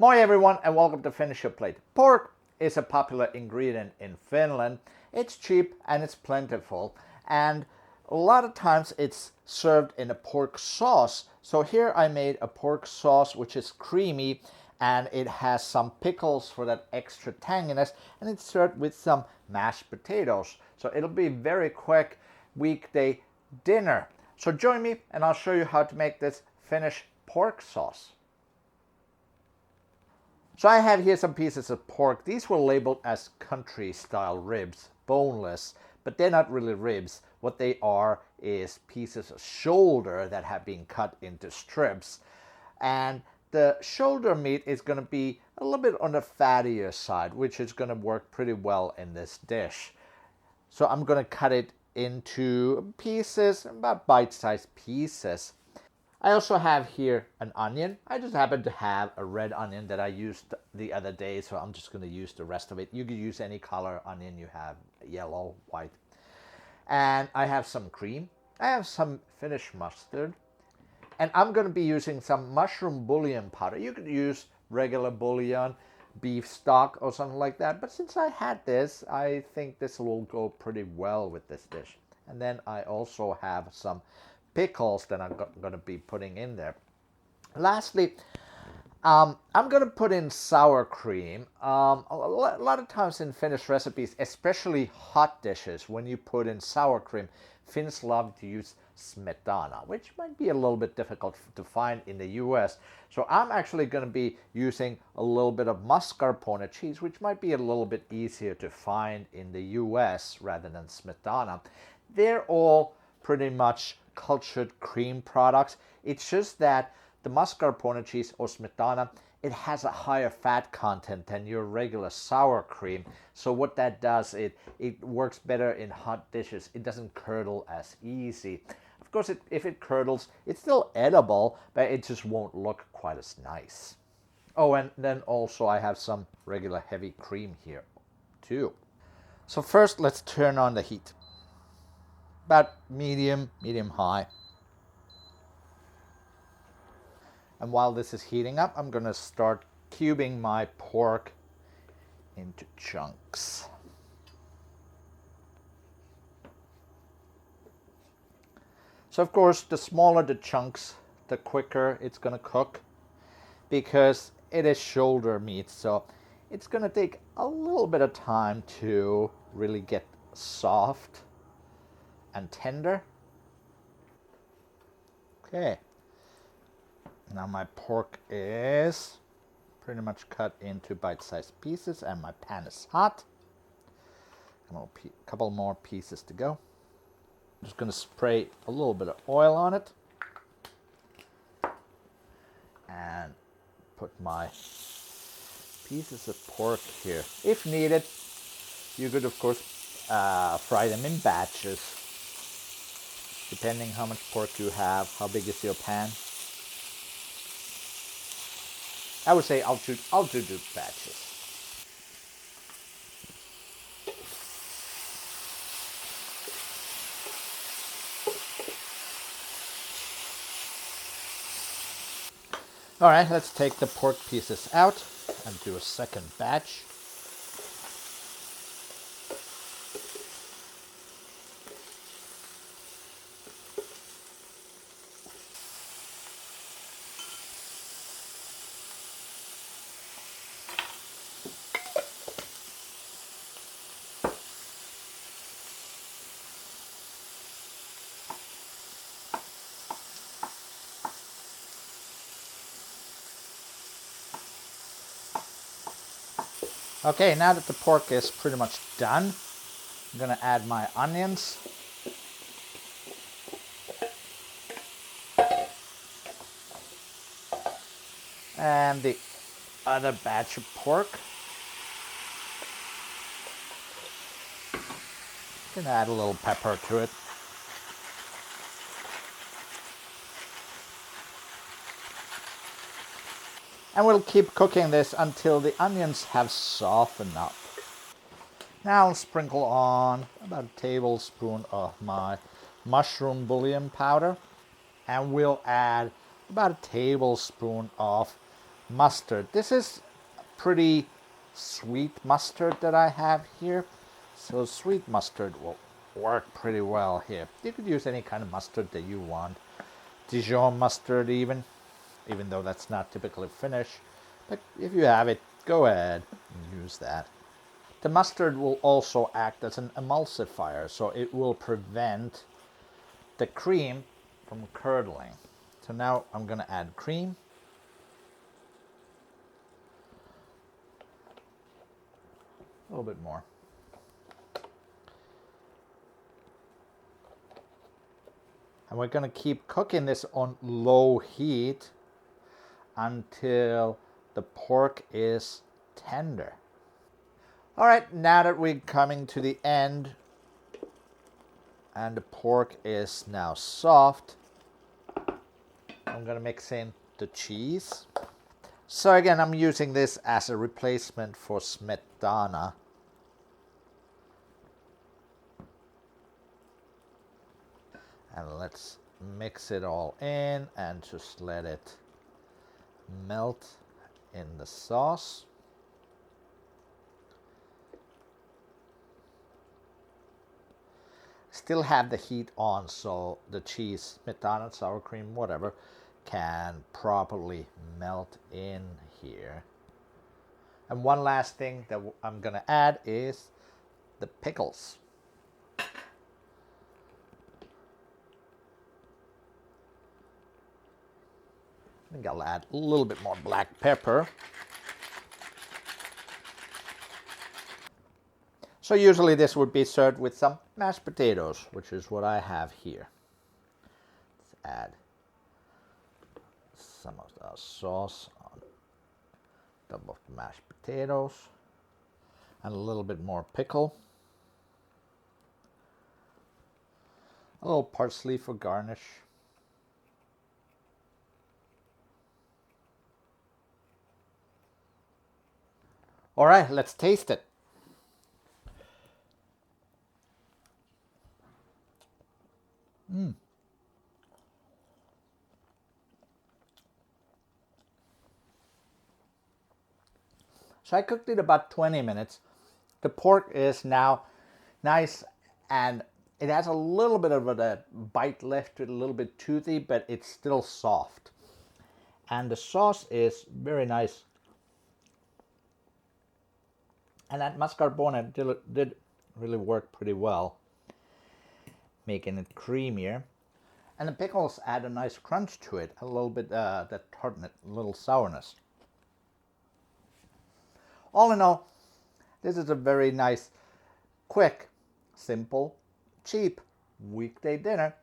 Moi everyone and welcome to Finish Your Plate. Pork is a popular ingredient in Finland. It's cheap and it's plentiful, and a lot of times it's served in a pork sauce. So here I made a pork sauce which is creamy and it has some pickles for that extra tanginess, and it's served with some mashed potatoes. So it'll be very quick weekday dinner. So join me and I'll show you how to make this Finnish pork sauce. So I have here some pieces of pork. These were labeled as country style ribs, boneless, but they're not really ribs. What they are is pieces of shoulder that have been cut into strips. And the shoulder meat is going to be a little bit on the fattier side, which is going to work pretty well in this dish. So I'm going to cut it into pieces, about bite-sized pieces. I also have here an onion. I just happen to have a red onion that I used the other day, so I'm just going to use the rest of it. You could use any color onion you have, yellow, white. And I have some cream. I have some Finnish mustard. And I'm going to be using some mushroom bouillon powder. You could use regular bouillon, beef stock or something like that. But since I had this, I think this will go pretty well with this dish. And then I also have some pickles that I'm going to be putting in there. Lastly, I'm going to put in sour cream. A lot of times in Finnish recipes, especially hot dishes, when you put in sour cream, Finns love to use smetana, which might be a little bit difficult to find in the US. So I'm actually going to be using a little bit of mascarpone cheese, which might be a little bit easier to find in the US rather than smetana. They're all pretty much cultured cream products. It's just that the mascarpone cheese or smetana, it has a higher fat content than your regular sour cream. So what that does, it works better in hot dishes. It doesn't curdle as easy. Of course, if it curdles, it's still edible, but it just won't look quite as nice. Oh, and then also I have some regular heavy cream here too. So first, let's turn on the heat. About medium high. And while this is heating up, I'm going to start cubing my pork into chunks. So of course, the smaller the chunks, the quicker it's going to cook, because it is shoulder meat. So it's going to take a little bit of time to really get soft and tender. Okay, now my pork is pretty much cut into bite-sized pieces and my pan is hot. A couple more pieces to go. I'm just going to spray a little bit of oil on it and put my pieces of pork here. If needed, you could of course fry them in batches, depending how much pork you have, how big is your pan. I would say I'll do batches. All right, let's take the pork pieces out and do a second batch. Okay, now that the pork is pretty much done, I'm going to add my onions. And the other batch of pork. I'm going to add a little pepper to it. And we'll keep cooking this until the onions have softened up. Now I'll sprinkle on about a tablespoon of my mushroom bouillon powder. And we'll add about a tablespoon of mustard. This is pretty sweet mustard that I have here. So sweet mustard will work pretty well here. You could use any kind of mustard that you want. Dijon mustard even though that's not typically Finnish. But if you have it, go ahead and use that. The mustard will also act as an emulsifier, so it will prevent the cream from curdling. So now I'm going to add cream. A little bit more. And we're going to keep cooking this on low heat until the pork is tender. All right, now that we're coming to the end and the pork is now soft, I'm going to mix in the cheese. So again, I'm using this as a replacement for smetana. And let's mix it all in and just let it melt in the sauce. Still have the heat on so the cheese, smetana, sour cream, whatever, can properly melt in here. And one last thing that I'm going to add is the pickles. I think I'll add a little bit more black pepper. So usually this would be served with some mashed potatoes, which is what I have here. Let's add some of the sauce on top of the mashed potatoes and a little bit more pickle. A little parsley for garnish. All right, let's taste it. So I cooked it about 20 minutes. The pork is now nice and it has a little bit of a bite left to it, a little bit toothy, but it's still soft. And the sauce is very nice. And that mascarpone did really work pretty well, making it creamier. And the pickles add a nice crunch to it, a little bit that tartness, a little sourness. All in all, this is a very nice, quick, simple, cheap weekday dinner.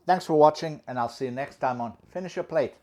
Thanks for watching, and I'll see you next time on Finish Your Plate.